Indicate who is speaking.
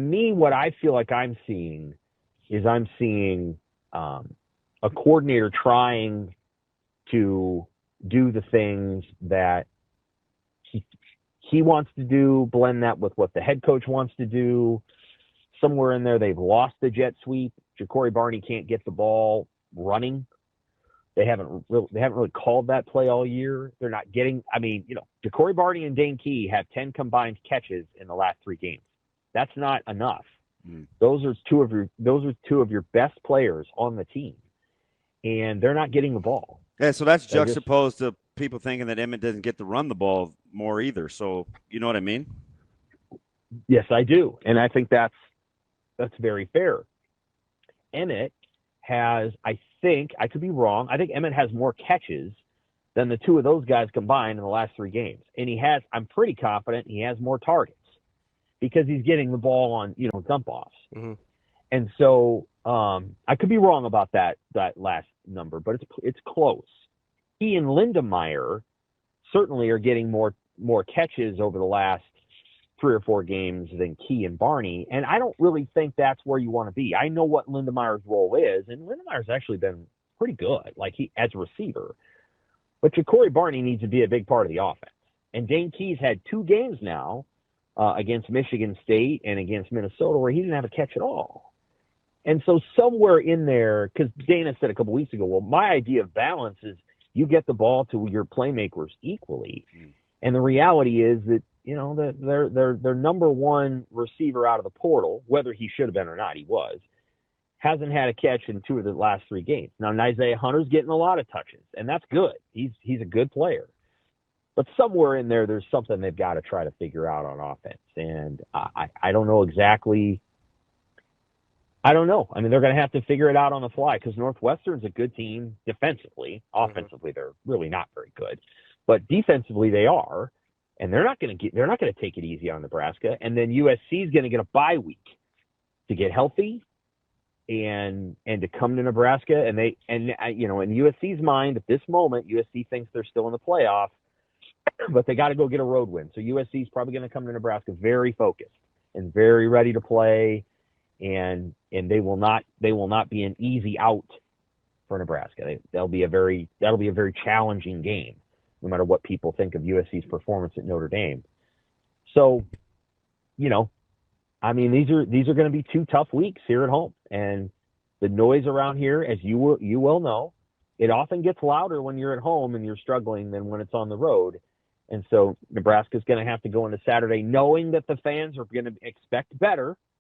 Speaker 1: Me, what I feel like I'm seeing is a coordinator trying to do the things that he, he wants to do, blend that with what the head coach wants to do. Somewhere in there, they've lost the jet sweep. Ja'Cory Barney can't get the ball running. They haven't really called that play all year. They're not getting. I mean, Ja'Cory Barney and Dane Key have 10 combined catches in the last 3 games. That's not enough.
Speaker 2: Mm.
Speaker 1: Those are two of your best players on the team, and they're not getting the ball.
Speaker 2: Yeah, so that's
Speaker 1: They're just
Speaker 2: juxtaposed to people thinking that Emmett doesn't get to run the ball more either. So you know what I mean?
Speaker 1: Yes, I do, and I think that's very fair. Emmett has, I think, I could be wrong. I think Emmett has more catches than the two of those guys combined in the last 3 games, and I'm pretty confident he has more targets because he's getting the ball on dump offs.
Speaker 3: Mm-hmm.
Speaker 1: And so I could be wrong about that last number, but it's close. He and Lindemeyer certainly are getting more catches over the last 3 or 4 games than Key and Barney, and I don't really think that's where you want to be. I know what Lindemeyer's role is, and Lindemeyer's actually been pretty good, like he as a receiver. But Ja'Cory Barney needs to be a big part of the offense. And Dane Key's had 2 games now against Michigan State and against Minnesota where he didn't have a catch at all. And so somewhere in there, because Dana said a couple weeks ago, well, my idea of balance is you get the ball to your playmakers equally. And the reality is that, their number one receiver out of the portal, whether he should have been or not, he was, hasn't had a catch in 2 of the last 3 games. Now, Isaiah Hunter's getting a lot of touches, and that's good. He's a good player. But somewhere in there, there's something they've got to try to figure out on offense. And I don't know exactly. I don't know. I mean, they're going to have to figure it out on the fly because Northwestern's a good team defensively. Offensively, they're really not very good. But defensively, they are. And they're not going to take it easy on Nebraska. And then USC is going to get a bye week to get healthy and to come to Nebraska. And in USC's mind at this moment, USC thinks they're still in the playoff, but they got to go get a road win. So USC is probably going to come to Nebraska very focused and very ready to play, and they will not be an easy out for Nebraska. That'll be a very challenging game, no matter what people think of USC's performance at Notre Dame. So, these are going to be 2 tough weeks here at home, and the noise around here, as you will know, it often gets louder when you're at home and you're struggling than when it's on the road. And so Nebraska's going to have to go into Saturday knowing that the fans are going to expect better